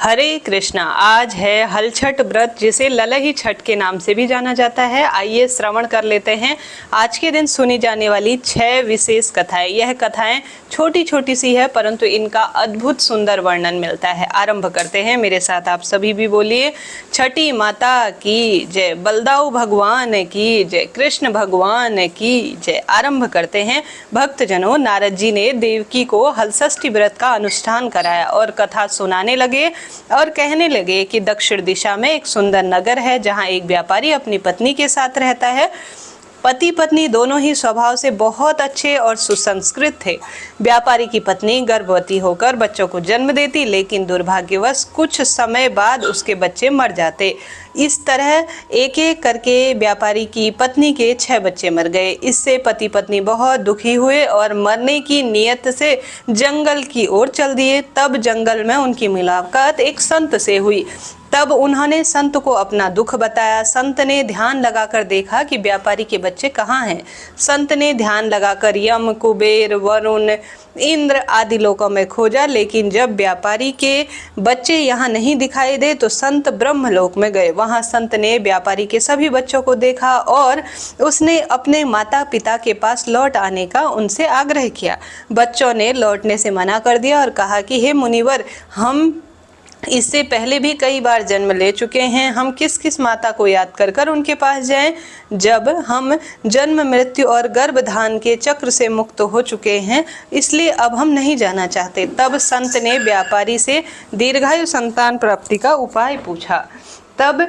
हरे कृष्णा। आज है हलछठ व्रत, जिसे ललही छठ के नाम से भी जाना जाता है। आइए श्रवण कर लेते हैं आज के दिन सुनी जाने वाली 6 विशेष कथाएं। यह कथाएं छोटी छोटी सी है, परंतु इनका अद्भुत सुंदर वर्णन मिलता है। आरंभ करते हैं, मेरे साथ आप सभी भी बोलिए। छठी माता की जय, बलदाऊ भगवान की जय, कृष्ण भगवान की जय। आरंभ करते हैं। भक्तजनों, नारद जी ने देवकी को हलषष्ठी व्रत का अनुष्ठान कराया और कथा सुनाने लगे और कहने लगे कि दक्षिण दिशा में एक सुंदर नगर है, जहां एक व्यापारी अपनी पत्नी के साथ रहता है। पति पत्नी दोनों ही स्वभाव से बहुत अच्छे और सुसंस्कृत थे। व्यापारी की पत्नी गर्भवती होकर बच्चों को जन्म देती, लेकिन दुर्भाग्यवश कुछ समय बाद उसके बच्चे मर जाते। इस तरह एक एक करके व्यापारी की पत्नी के 6 बच्चे मर गए। इससे पति पत्नी बहुत दुखी हुए और मरने की नीयत से जंगल की ओर चल दिए। तब जंगल में उनकी मुलाकात एक संत से हुई। तब उन्होंने संत को अपना दुख बताया। संत ने ध्यान लगाकर देखा कि व्यापारी के बच्चे कहाँ हैं। संत ने ध्यान लगाकर यम, कुबेर, वरुण, इंद्र आदि लोकों में खोजा, लेकिन जब व्यापारी के बच्चे यहाँ नहीं दिखाई दे तो संत ब्रह्मलोक में गए। वहाँ संत ने व्यापारी के सभी बच्चों को देखा और उसने अपने माता पिता के पास लौट आने का उनसे आग्रह किया। बच्चों ने लौटने से मना कर दिया और कहा कि हे मुनिवर, हम इससे पहले भी कई बार जन्म ले चुके हैं। हम किस किस माता को याद कर कर उनके पास जाएं, जब हम जन्म, मृत्यु और गर्भधान के चक्र से मुक्त हो चुके हैं, इसलिए अब हम नहीं जाना चाहते। तब संत ने व्यापारी से दीर्घायु संतान प्राप्ति का उपाय पूछा। तब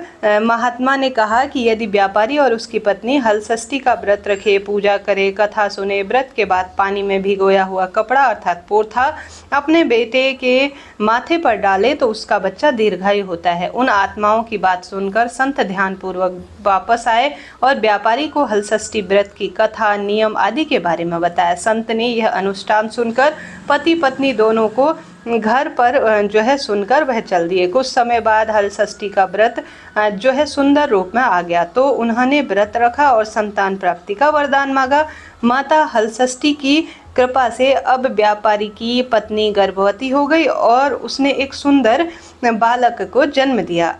महात्मा ने कहा कि यदि व्यापारी और उसकी पत्नी हलषष्ठी का व्रत रखे, पूजा करे, कथा सुने, व्रत के बाद पानी में भिगोया हुआ कपड़ा अर्थात पोर्था अपने बेटे के माथे पर डाले तो उसका बच्चा दीर्घायु होता है। उन आत्माओं की बात सुनकर संत ध्यानपूर्वक वापस आए और व्यापारी को हलषष्ठी व्रत की कथा, नियम आदि के बारे में बताया। संत ने यह अनुष्ठान सुनकर पति पत्नी दोनों को घर पर सुनकर वह चल दिए। कुछ समय बाद हलषष्ठी का व्रत सुंदर रूप में आ गया, तो उन्होंने व्रत रखा और संतान प्राप्ति का वरदान मांगा। माता हलषष्ठी की कृपा से अब व्यापारी की पत्नी गर्भवती हो गई और उसने एक सुंदर बालक को जन्म दिया।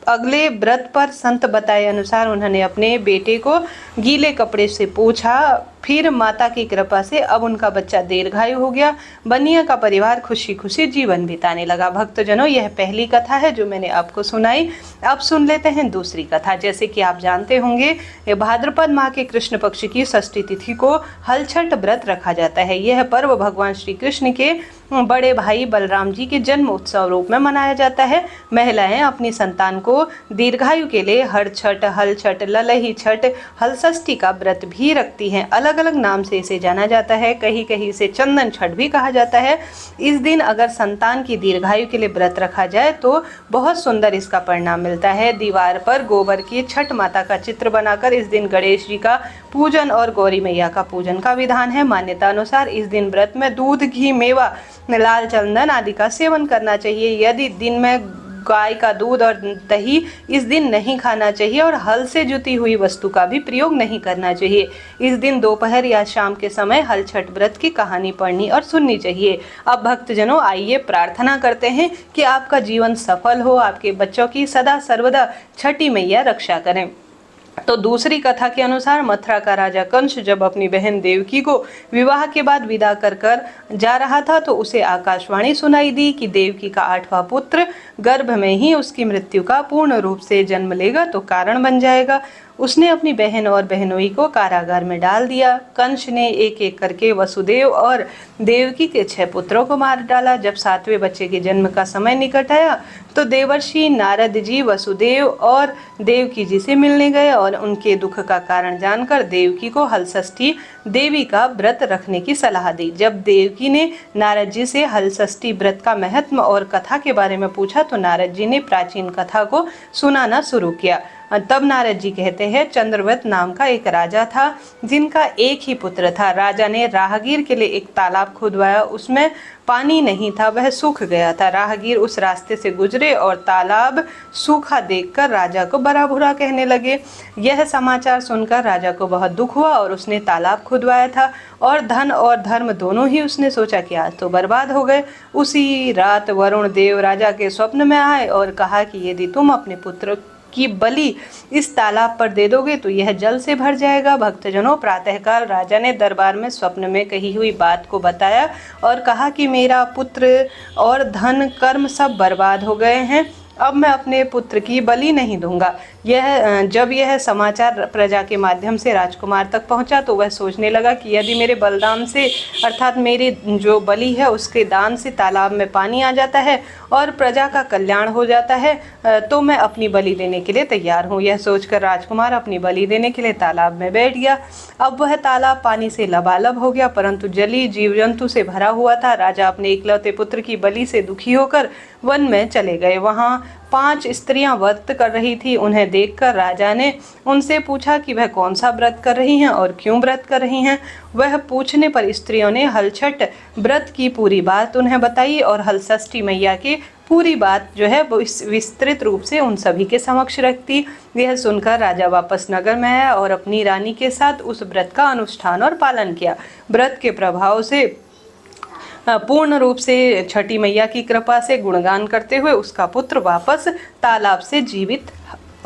अगले व्रत पर संत बताए अनुसार उन्होंने अपने बेटे को गीले कपड़े से पोंछा। फिर माता की कृपा से अब उनका बच्चा दीर्घायु हो गया। बनिया का परिवार खुशी खुशी जीवन बिताने लगा। भक्तजनों, यह पहली कथा है जो मैंने आपको सुनाई। अब सुन लेते हैं दूसरी कथा। जैसे कि आप जानते होंगे, भाद्रपद माह के कृष्ण पक्ष की षष्ठी तिथि को हलछठ व्रत रखा जाता है। यह पर्व भगवान श्री कृष्ण के बड़े भाई बलराम जी के जन्म उत्सव रूप में मनाया जाता है। महिलाएं अपनी संतान को दीर्घायु के लिए हर छठ, हल छठ, ललही छठ, हलषष्ठी का व्रत भी रखती हैं। अलग अलग नाम से इसे जाना जाता है। कहीं कहीं इसे चंदन छठ भी कहा जाता है। इस दिन अगर संतान की दीर्घायु के लिए व्रत रखा जाए तो बहुत सुंदर इसका परिणाम मिलता है। दीवार पर गोबर की छठ माता का चित्र बनाकर इस दिन गणेश जी का पूजन और गौरी मैया का पूजन का विधान है। मान्यता अनुसार इस दिन व्रत में दूध, घी, मेवा, लाल चंदन आदि का सेवन करना चाहिए। यदि दिन में गाय का दूध और दही इस दिन नहीं खाना चाहिए और हल से जुती हुई वस्तु का भी प्रयोग नहीं करना चाहिए। इस दिन दोपहर या शाम के समय हल छठ व्रत की कहानी पढ़नी और सुननी चाहिए। अब भक्तजनों, आइए प्रार्थना करते हैं कि आपका जीवन सफल हो, आपके बच्चों की सदा सर्वदा छठी मैया रक्षा करें। तो दूसरी कथा के अनुसार मथुरा का राजा कंस जब अपनी बहन देवकी को विवाह के बाद विदा कर कर जा रहा था तो उसे आकाशवाणी सुनाई दी कि देवकी का 8वां पुत्र गर्भ में ही उसकी मृत्यु का पूर्ण रूप से जन्म लेगा तो कारण बन जाएगा। उसने अपनी बहन और बहनोई को कारागार में डाल दिया। कंस ने एक एक करके वसुदेव और देवकी के 6 पुत्रों को मार डाला। जब 7वें बच्चे के जन्म का समय निकट आया तो देवर्षि नारद जी वसुदेव और देवकी जी से मिलने गए और उनके दुख का कारण जानकर देवकी को हलषष्ठी देवी का व्रत रखने की सलाह दी। जब देवकी ने नारद जी से हलषष्ठी व्रत का महत्व और कथा के बारे में पूछा तो नारद जी ने प्राचीन कथा को सुनाना शुरू किया। तब नारद जी कहते हैं, चंद्रवत नाम का एक राजा था जिनका एक ही पुत्र था। राजा ने राहगीर के लिए एक तालाब खुदवाया, उसमें पानी नहीं था, वह सूख गया था। राहगीर उस रास्ते से गुजरे और तालाब सूखा देखकर राजा को बड़ा बुरा कहने लगे। यह समाचार सुनकर राजा को बहुत दुख हुआ और उसने तालाब खुदवाया था और धन और धर्म दोनों ही उसने सोचा कि आज तो बर्बाद हो गए। उसी रात वरुण देव राजा के स्वप्न में आए और कहा कि यदि तुम अपने पुत्र की बलि इस तालाब पर दे दोगे तो यह जल से भर जाएगा। भक्तजनों, प्रातःकाल राजा ने दरबार में स्वप्न में कही हुई बात को बताया और कहा कि मेरा पुत्र और धन कर्म सब बर्बाद हो गए हैं, अब मैं अपने पुत्र की बलि नहीं दूंगा। जब यह समाचार प्रजा के माध्यम से राजकुमार तक पहुंचा तो वह सोचने लगा कि यदि मेरे बलिदान से अर्थात मेरी जो बलि है उसके दान से तालाब में पानी आ जाता है और प्रजा का कल्याण हो जाता है तो मैं अपनी बलि देने के लिए तैयार हूँ। यह सोचकर राजकुमार अपनी बलि देने के लिए तालाब में बैठ गया। अब वह तालाब पानी से लबालब हो गया, परंतु जलीय जीव जंतु से भरा हुआ था। राजा अपने इकलौते पुत्र की बलि से दुखी होकर वन में चले गए। वहाँ 5 स्त्रियां व्रत कर रही थी। उन्हें देखकर राजा ने उनसे पूछा कि वह कौन सा व्रत कर रही हैं और क्यों व्रत कर रही हैं। वह पूछने पर स्त्रियों ने हलछठ व्रत की पूरी बात उन्हें बताई और हलषष्ठी मैया की पूरी बात जो है वो विस्तृत रूप से उन सभी के समक्ष रखती। यह सुनकर राजा वापस नगर में आया और अपनी रानी के साथ उस व्रत का अनुष्ठान और पालन किया। व्रत के प्रभाव से पूर्ण रूप से छठी मैया की कृपा से गुणगान करते हुए उसका पुत्र वापस तालाब से जीवित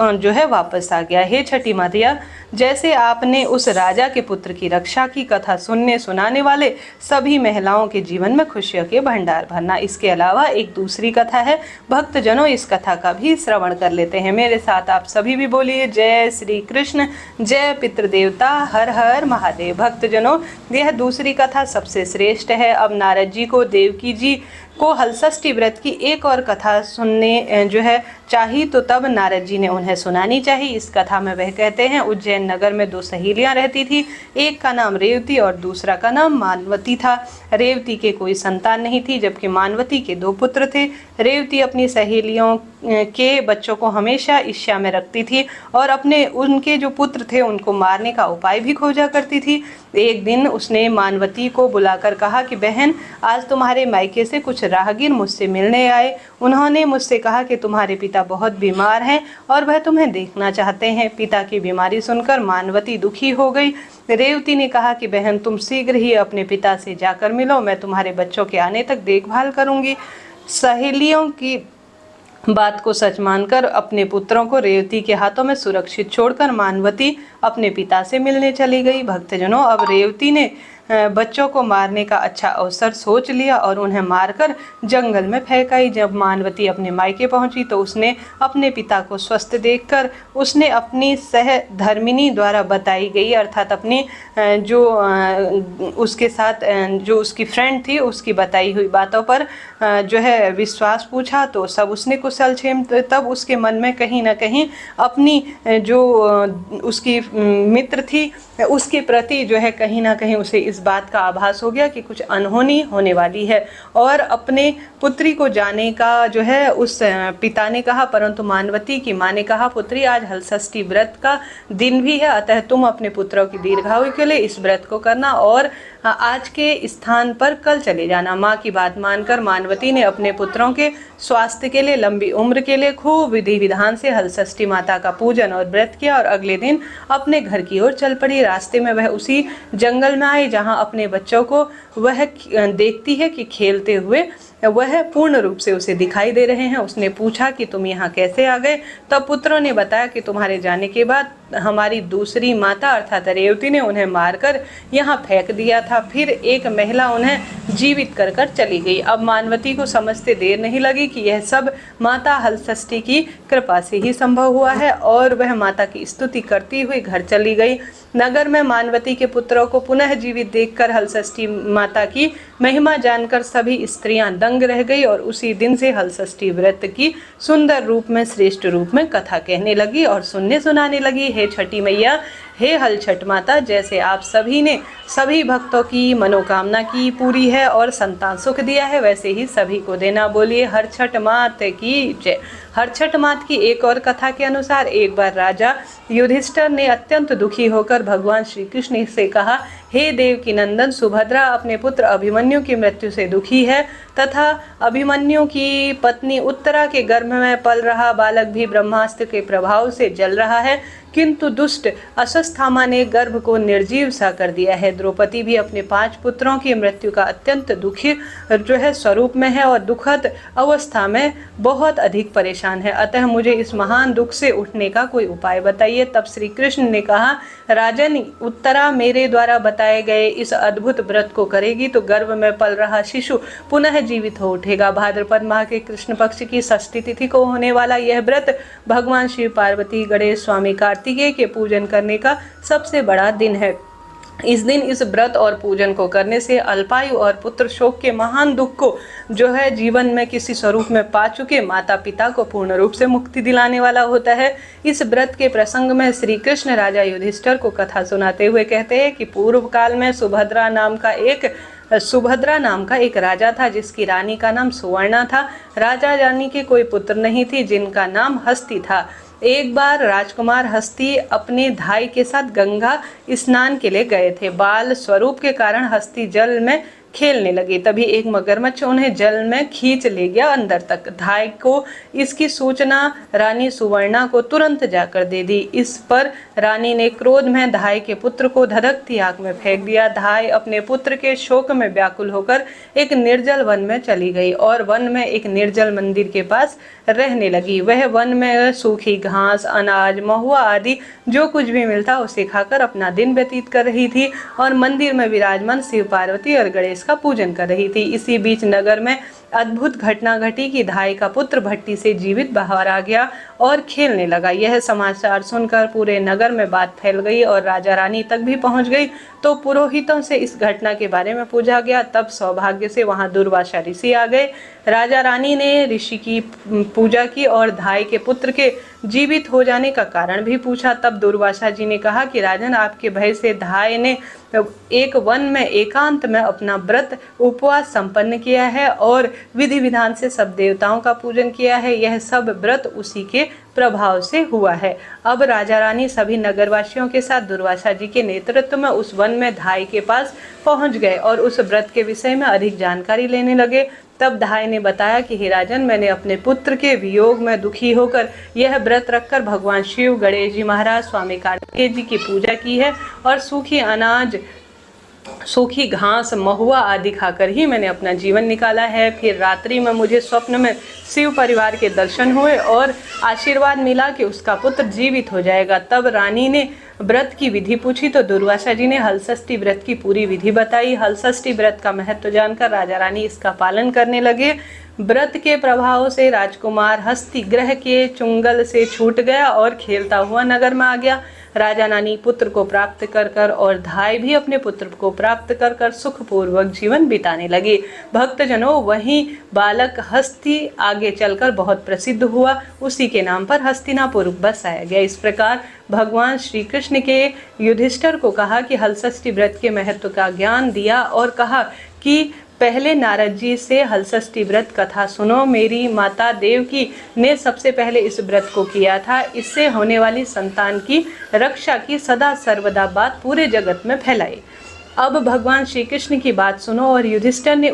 जो है वापस आ गया। हे छठी मैया, जैसे आपने उस राजा के पुत्र की रक्षा की कथा सुनाने वाले सभी महिलाओं के जीवन में खुशियों के भंडार भरना। इसके अलावा एक दूसरी कथा है, भक्तजनों इस कथा का भी श्रवण कर लेते हैं। मेरे साथ आप सभी भी बोलिए जय श्री कृष्ण, जय पितृदेवता, हर हर महादेव। भक्तजनों, यह दूसरी कथा सबसे श्रेष्ठ है। अब नारद जी को देवकी जी को हलषष्ठी व्रत की एक और कथा सुनने जो है चाहिए तो तब नारद जी ने उन्हें सुनानी चाहिए। इस कथा में वह कहते हैं, उज्जैन नगर में 2 सहेलियां रहती थी। एक का नाम रेवती और दूसरा का नाम मानवती था। रेवती के कोई संतान नहीं थी, जबकि मानवती के 2 पुत्र थे। रेवती अपनी सहेलियों के बच्चों को हमेशा ईर्ष्या में रखती थी और उनके जो पुत्र थे उनको मारने का उपाय भी खोजा करती थी। एक दिन उसने मानवती को बुलाकर कहा कि बहन, आज तुम्हारे मायके से कुछ राहगीर मुझसे मिलने आए। उन्होंने मुझसे कहा कि तुम्हारे पिता बहुत बीमार हैं और वह तुम्हें देखना चाहते हैं। पिता की बीमारी सुनकर मानवती दुखी हो गई। रेवती ने कहा कि बहन, तुम शीघ्र ही अपने पिता से जाकर मिलो, मैं तुम्हारे बच्चों के आने तक देखभाल करूंगी। सहेलियों की बात को सच मानकर अपने पुत्रों को रेवती के हाथों में सुरक्षित छोड़कर मानवती अपने पिता से मिलने चली गई। भक्तजनों, अब रेवती ने बच्चों को मारने का अच्छा अवसर सोच लिया और उन्हें मारकर जंगल में फेंक आई। जब मानवती अपने मायके पहुंची तो उसने अपने पिता को स्वस्थ देखकर उसने अपनी सहधर्मिणी द्वारा बताई गई अर्थात अपनी जो उसके साथ जो उसकी फ्रेंड थी उसकी बताई हुई बातों पर जो है विश्वास पूछा तो सब उसने कुशल क्षेम। तब उसके मन में कहीं ना कहीं अपनी जो उसकी मित्र थी उसके प्रति जो है कहीं ना कहीं उसे इस बात का आभास हो गया कि कुछ अनहोनी होने वाली है और अपने पुत्री को जाने का जो है उस पिता ने कहा, परंतु मानवती की माँ ने कहा, पुत्री आज हलषष्ठी व्रत का दिन भी है, अतः तुम अपने पुत्रों की दीर्घायु के लिए इस व्रत को करना और आज के स्थान पर कल चले जाना। माँ की बात मानकर मानवती ने अपने पुत्रों के स्वास्थ्य के लिए, लंबी उम्र के लिए खूब विधि विधान से हलषष्ठी माता का पूजन और व्रत किया और अगले दिन अपने घर की ओर चल पड़ी। रास्ते में वह उसी जंगल में आई जहाँ अपने बच्चों को वह देखती है कि खेलते हुए वह पूर्ण रूप से उसे दिखाई दे रहे हैं। उसने पूछा कि तुम यहाँ कैसे आ गए? तब पुत्रों ने बताया कि तुम्हारे जाने के बाद हमारी दूसरी माता अर्थात रेवती ने उन्हें मारकर यहाँ फेंक दिया था, फिर एक महिला उन्हें जीवित कर चली गई। अब मानवती को समझते देर नहीं लगी कि यह सब माता हलषष्ठी की कृपा से ही संभव हुआ है और वह माता की स्तुति करती हुई घर चली गई। नगर में मानवती के पुत्रों को पुनः जीवित देखकर हलषष्ठी माता की महिमा जानकर सभी स्त्रियां दंग रह गई और उसी दिन से हलषष्ठी व्रत की सुंदर रूप में, श्रेष्ठ रूप में कथा कहने लगी और सुनने सुनाने लगी। हे छठी मैया, हे हलछठ माता, जैसे आप सभी ने सभी भक्तों की मनोकामना की पूरी है और संतान सुख दिया है, वैसे ही सभी को देना। बोलिए हरछठ मात की जय। हरछठ मात की एक और कथा के अनुसार एक बार राजा युधिष्ठिर ने अत्यंत दुखी होकर भगवान श्री कृष्ण से कहा, हे देवकी नंदन, सुभद्रा अपने पुत्र अभिमन्यु की मृत्यु से दुखी है तथा अभिमन्यु की पत्नी उत्तरा के गर्भ में पल रहा बालक भी ब्रह्मास्त्र के प्रभाव से जल रहा है, किंतु दुष्ट अश्वत्थामा ने गर्भ को निर्जीव सा कर दिया है। द्रौपदी भी अपने 5 पुत्रों की मृत्यु का अत्यंत दुखी स्वरूप में है और दुखद अवस्था में बहुत अधिक परेशान है, अतः मुझे इस महान दुख से उठने का कोई उपाय बताइए। तब श्री कृष्ण ने कहा, राजन, उत्तरा मेरे द्वारा बताए गए इस अद्भुत व्रत को करेगी तो गर्भ में पल रहा शिशु पुनः जीवित हो उठेगा। भाद्रपद माह के कृष्ण पक्ष की षष्ठी तिथि को होने वाला यह व्रत भगवान शिव, पार्वती, गणेश, स्वामी कार्तिकेय के पूजन करने का सबसे बड़ा दिन है। इस दिन इस व्रत और पूजन को करने से अल्पायु और पुत्र शोक के महान दुख को जीवन में किसी स्वरूप में पा चुके माता पिता को पूर्ण रूप से मुक्ति दिलाने वाला होता है। इस व्रत के प्रसंग में श्री कृष्ण राजा युधिष्ठिर को कथा सुनाते हुए कहते हैं कि पूर्व काल में सुभद्रा नाम का एक राजा था, जिसकी रानी का नाम सुवर्णा था। राजा रानी के कोई पुत्र नहीं थी, जिनका नाम हस्ती था। एक बार राजकुमार हस्ती अपने धाई के साथ गंगा स्नान के लिए गए थे। बाल स्वरूप के कारण हस्ती जल में खेलने लगी, तभी एक मगरमच्छ उन्हें जल में खींच ले गया अंदर तक। धाई को इसकी सूचना रानी सुवर्णा को तुरंत जाकर दे दी। इस पर रानी ने क्रोध में धाई के पुत्र को धधकती आग में फेंक दिया। धाई अपने पुत्र के शोक में व्याकुल होकर एक निर्जल वन में चली गई और वन में एक निर्जल मंदिर के पास रहने लगी। वह वन में सूखी घास, अनाज, महुआ आदि जो कुछ भी मिलता उसे खाकर अपना दिन व्यतीत कर रही थी और मंदिर में विराजमान शिव, पार्वती और गणेश का पूजन कर रही थी। इसी बीच नगर में अद्भुत घटना घटी कि धाई का पुत्र भट्टी से जीवित बाहर आ गया और खेलने लगा। यह समाचार सुनकर पूरे नगर में बात फैल गई और राजा रानी तक भी पहुंच गई। तो पुरोहितों से इस घटना के बारे में पूछा गया। तब सौभाग्य से वहां दुर्वासा ऋषि आ गए। राजा रानी ने ऋषि की पूजा की और धाई के पुत्र के जीवित हो जाने का कारण भी पूछा। तब दुर्वासा जी ने कहा कि राजन, आपके भय से धाई ने एक वन में एकांत में अपना व्रत उपवास संपन्न किया है और विधि विधान से सब देवताओं का पूजन किया है। यह सब व्रत उसी के प्रभाव से हुआ है। अब राजा रानी सभी नगरवासियों के साथ दुर्वासा जी के नेतृत्व में उस वन में धाई के पास पहुंच गए और उस व्रत के विषय में अधिक जानकारी लेने लगे। तब धाई ने बताया कि हे राजन, मैंने अपने पुत्र के वियोग में दुखी होकर यह व्रत रखकर भगवान शिव, गणेश जी महाराज, स्वामी कार्तिकेय जी की पूजा की है और सूखी अनाज, सूखी घास, महुआ आदि खाकर ही मैंने अपना जीवन निकाला है। फिर रात्रि में मुझे स्वप्न में शिव परिवार के दर्शन हुए और आशीर्वाद मिला कि उसका पुत्र जीवित हो जाएगा। तब रानी ने व्रत की विधि पूछी तो दुर्वासा जी ने हलषष्ठी व्रत की पूरी विधि बताई। हलषष्ठी व्रत का महत्व जानकर राजा रानी इसका पालन करने लगे। व्रत के प्रभाव से राजकुमार हस्ती ग्रह के चुंगल से छूट गया और खेलता हुआ नगर में आ गया। राजा रानी पुत्र को प्राप्त कर और धाई भी अपने पुत्र को प्राप्त कर सुखपूर्वक जीवन बिताने लगे। भक्तजनों, वहीं बालक हस्ती आगे चलकर बहुत प्रसिद्ध हुआ। उसी के नाम पर हस्तिनापुर बसाया गया। इस प्रकार भगवान श्री कृष्ण के युधिष्ठिर को कहा कि हलषष्ठी व्रत के महत्व का ज्ञान दिया और कहा कि पहले नारद जी से हलषष्ठी व्रत कथा सुनो। मेरी माता देवकी ने सबसे पहले इस व्रत को किया था। इससे होने वाली संतान की रक्षा की सदा सर्वदा बात पूरे जगत में फैलाई। अब भगवान श्री कृष्ण की बात सुनो। और युधिष्ठिर ने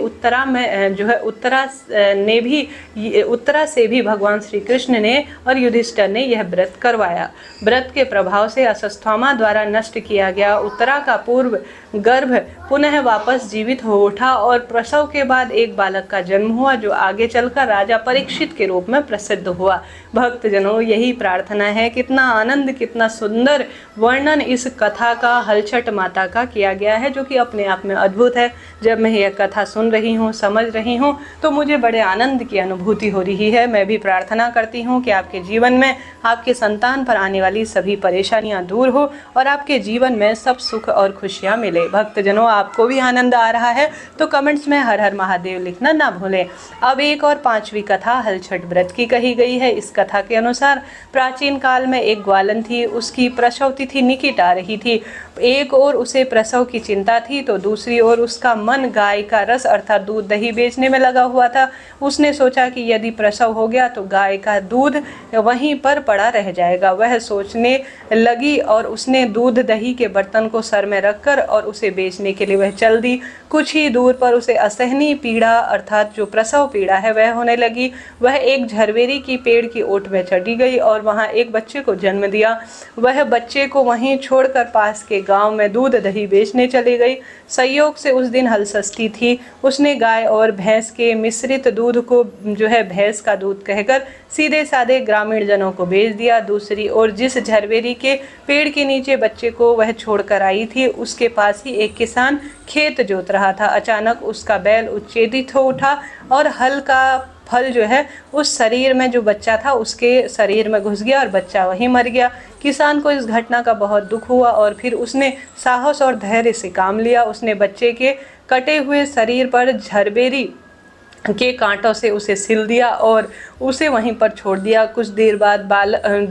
उत्तरा से भी भगवान श्री कृष्ण ने और युधिष्ठिर ने यह व्रत करवाया। व्रत के प्रभाव से अश्वत्थामा द्वारा नष्ट किया गया उत्तरा का पूर्व गर्भ पुनः वापस जीवित हो उठा और प्रसव के बाद एक बालक का जन्म हुआ जो आगे चलकर राजा परीक्षित के रूप में प्रसिद्ध हुआ। भक्तजनों, यही प्रार्थना है। कितना आनंद, कितना सुंदर वर्णन इस कथा का हलछठ माता का किया गया है है, जो कि अपने आप में अद्भुत है। जब मैं यह कथा सुन रही हूँ, समझ रही हूँ, तो मुझे बड़े आनंद की अनुभूति हो रही है। मैं भी प्रार्थना करती हूँ कि आपके जीवन में, आपके संतान पर आने वाली सभी परेशानियाँ दूर हो और आपके जीवन में सब सुख और खुशियाँ मिले। भक्तजनों, आपको भी आनंद आ रहा है तो कमेंट्स में हर हर महादेव लिखना ना भूलें। अब एक और 5वीं कथा हलछठ व्रत की कही गई है। इस कथा के अनुसार प्राचीन काल में एक ग्वालन थी, उसकी प्रसव तिथि निकट आ रही थी। एक ओर उसे प्रसव की चिंता थी तो दूसरी ओर उसका मन गाय का रस अर्थात दूध दही बेचने में लगा हुआ था। उसने सोचा कि यदि प्रसव हो गया तो गाय का दूध वहीं पर पड़ा रह जाएगा। वह सोचने लगी और उसने दूध दही के बर्तन को सर में रखकर और उसे बेचने के लिए वह चल दी। कुछ ही दूर पर उसे असहनीय पीड़ा अर्थात जो प्रसव पीड़ा है वह होने लगी। वह एक झरवेरी की पेड़ की ओट में चढ़ी गई और वहां एक बच्चे को जन्म दिया। वह बच्चे को वहीं छोड़कर पास के गांव में दूध दही बेचने चली गई। संयोग से उस दिन हलषष्ठी थी। उसने गाय और भैंस के मिश्रित दूध को जो है भैंस का दूध कहकर सीधे साधे ग्रामीण जनों को बेच दिया। दूसरी ओर जिस झरवेरी के पेड़ के नीचे बच्चे को वह छोड़कर आई थी, उसके पास ही एक किसान खेत जोत रहा था। अचानक उसका बैल उच्छेदित हो उठा और हल का फल जो है उस शरीर में जो बच्चा था उसके शरीर में घुस गया और बच्चा वहीं मर गया। किसान को इस घटना का बहुत दुख हुआ और फिर उसने साहस और धैर्य से काम लिया। उसने बच्चे के कटे हुए शरीर पर झरबेरी के कांटों से उसे सिल दिया और उसे वहीं पर छोड़ दिया। कुछ देर बाद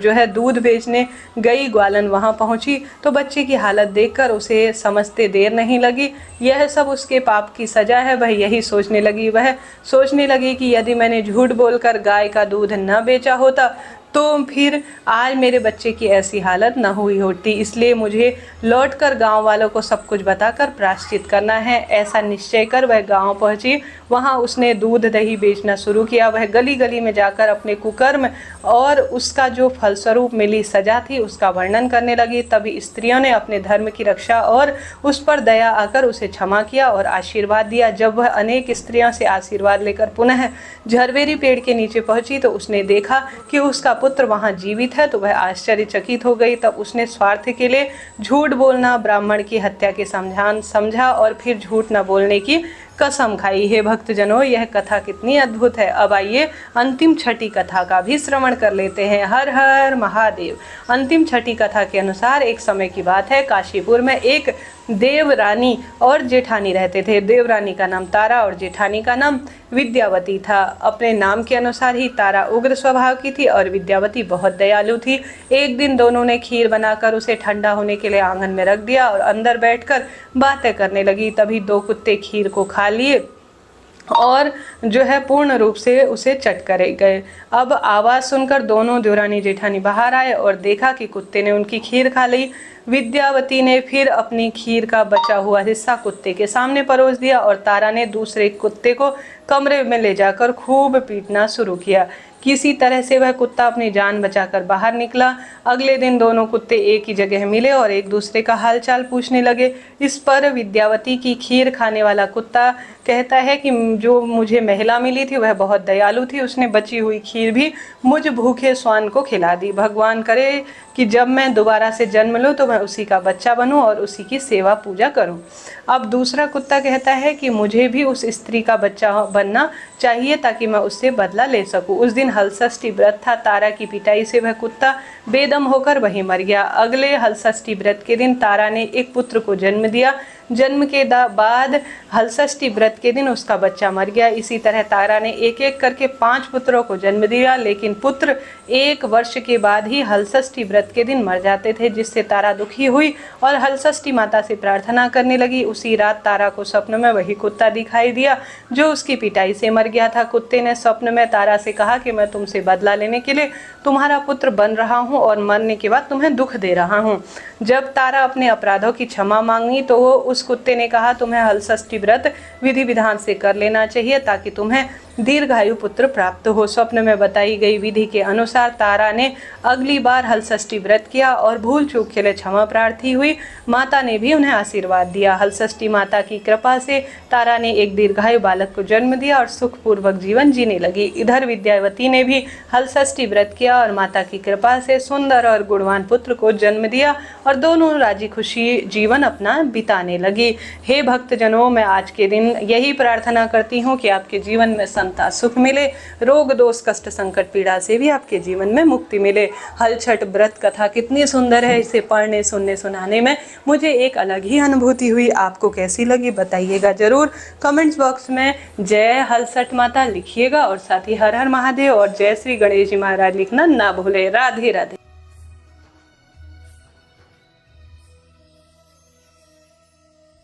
जो है दूध बेचने गई ग्वालन वहां पहुंची तो बच्चे की हालत देखकर उसे समझते देर नहीं लगी। यह सब उसके पाप की सजा है। वह यही सोचने लगी कि यदि मैंने झूठ बोलकर गाय का दूध न बेचा होता तो फिर आज मेरे बच्चे की ऐसी हालत न हुई होती। इसलिए मुझे लौटकर गांव वालों को सब कुछ बताकर प्रायश्चित करना है। ऐसा निश्चय कर वह गांव पहुंची। वहां उसने दूध दही बेचना शुरू किया। वह गली गली में जाकर अपने कुकर्म और उसका जो फलस्वरूप मिली सजा थी उसका वर्णन करने लगी। तभी स्त्रियों ने अपने धर्म की रक्षा और उस पर दया आकर उसे क्षमा किया और आशीर्वाद दिया। जब वह अनेक स्त्रियों से आशीर्वाद लेकर पुनः झरवेरी पेड़ के नीचे पहुंची तो उसने देखा कि उसका पुत्र वहां जीवित है तो वह आश्चर्यचकित हो गई। तब उसने स्वार्थ के लिए झूठ बोलना, ब्राह्मण की हत्या के समझा और फिर झूठ न बोलने की कसम खाई है। भक्तजनों, यह कथा कितनी अद्भुत है। अब आइए अंतिम छठी कथा का भी श्रवण कर लेते हैं। हर हर महादेव। अंतिम छठी कथा के अनुसार एक समय की बात है, काशीपुर में एक देवरानी और जेठानी रहते थे। देवरानी का नाम तारा और जेठानी का नाम विद्यावती था। अपने नाम के अनुसार ही तारा उग्र स्वभाव की थी और विद्यावती बहुत दयालु थी। एक दिन दोनों ने खीर बनाकर उसे ठंडा होने के लिए आंगन में रख दिया और अंदर बैठकर बातें करने लगी। तभी 2 कुत्ते खीर को खा लिए और जो है पूर्ण रूप से उसे चट कर गए। अब आवाज़ सुनकर दोनों देवरानी जेठानी बाहर आए और देखा कि कुत्ते ने उनकी खीर खा ली। विद्यावती ने फिर अपनी खीर का बचा हुआ हिस्सा कुत्ते के सामने परोस दिया और तारा ने दूसरे कुत्ते को कमरे में ले जाकर खूब पीटना शुरू किया। किसी तरह से वह कुत्ता अपनी जान बचाकर बाहर निकला। अगले दिन दोनों कुत्ते एक ही जगह मिले और एक दूसरे का हालचाल पूछने लगे। इस पर विद्यावती की खीर खाने वाला कुत्ता कहता है कि जो मुझे महिला मिली थी वह बहुत दयालु थी, उसने बची हुई खीर भी मुझ भूखे श्वान को खिला दी। भगवान करे कि जब मैं दोबारा से जन्म लूं तो मैं उसी का बच्चा बनूं और उसी की सेवा पूजा करूं। अब दूसरा कुत्ता कहता है कि मुझे भी उस स्त्री का बच्चा बनना चाहिए ताकि मैं उससे बदला ले सकूं। उस दिन हलषष्ठी व्रत था। तारा की पिटाई से वह कुत्ता बेदम होकर वहीं मर गया। अगले हलषष्ठी व्रत के दिन तारा ने एक पुत्र को जन्म दिया। जन्म के बाद हलषष्ठी व्रत के दिन उसका बच्चा मर गया। इसी तरह तारा ने एक एक करके 5 पुत्रों को जन्म दिया, लेकिन पुत्र 1 वर्ष के बाद ही हलषष्ठी व्रत के दिन मर जाते थे, जिससे तारा दुखी हुई और हलषष्ठी माता से प्रार्थना करने लगी। उसी रात तारा को स्वप्न में वही कुत्ता दिखाई दिया जो उसकी पिटाई से मर गया था। कुत्ते ने स्वप्न में तारा से कहा कि मैं तुमसे बदला लेने के लिए तुम्हारा पुत्र बन रहा हूँ और मरने के बाद तुम्हें दुख दे रहा हूँ। जब तारा अपने अपराधों की क्षमा मांगी तो उस कुत्ते ने कहा तुम्हें हलषष्ठी व्रत विधि विधान से कर लेना चाहिए ताकि तुम्हें दीर्घायु पुत्र प्राप्त हो। स्वप्न में बताई गई विधि के अनुसार तारा ने अगली बार हलषष्ठी व्रत किया और भूल चूक के लिए क्षमा प्रार्थी हुई। माता ने भी उन्हें आशीर्वाद दिया। हलषष्ठी माता की कृपा से तारा ने एक दीर्घायु बालक को जन्म दिया और सुखपूर्वक जीवन जीने लगी। इधर विद्यावती ने भी हलषष्ठी व्रत किया और माता की कृपा से सुंदर और गुणवान पुत्र को जन्म दिया और दोनों राजी खुशी जीवन अपना बिताने लगी। हे भक्तजनों, मैं आज के दिन यही प्रार्थना करती हूँ कि आपके जीवन में संता सुख मिले, रोग दोष कष्ट संकट पीड़ा से भी आपके जीवन में मुक्ति मिले। हलछठ व्रत कथा कितनी सुंदर है, इसे पढ़ने सुनने सुनाने में मुझे एक अलग ही अनुभूति हुई। आपको कैसी लगी बताइएगा जरूर। कमेंट्स बॉक्स में जय हलछठ माता लिखिएगा और साथ ही हर हर महादेव और जय श्री गणेश जी महाराज लिखना ना भूले। राधे राधे।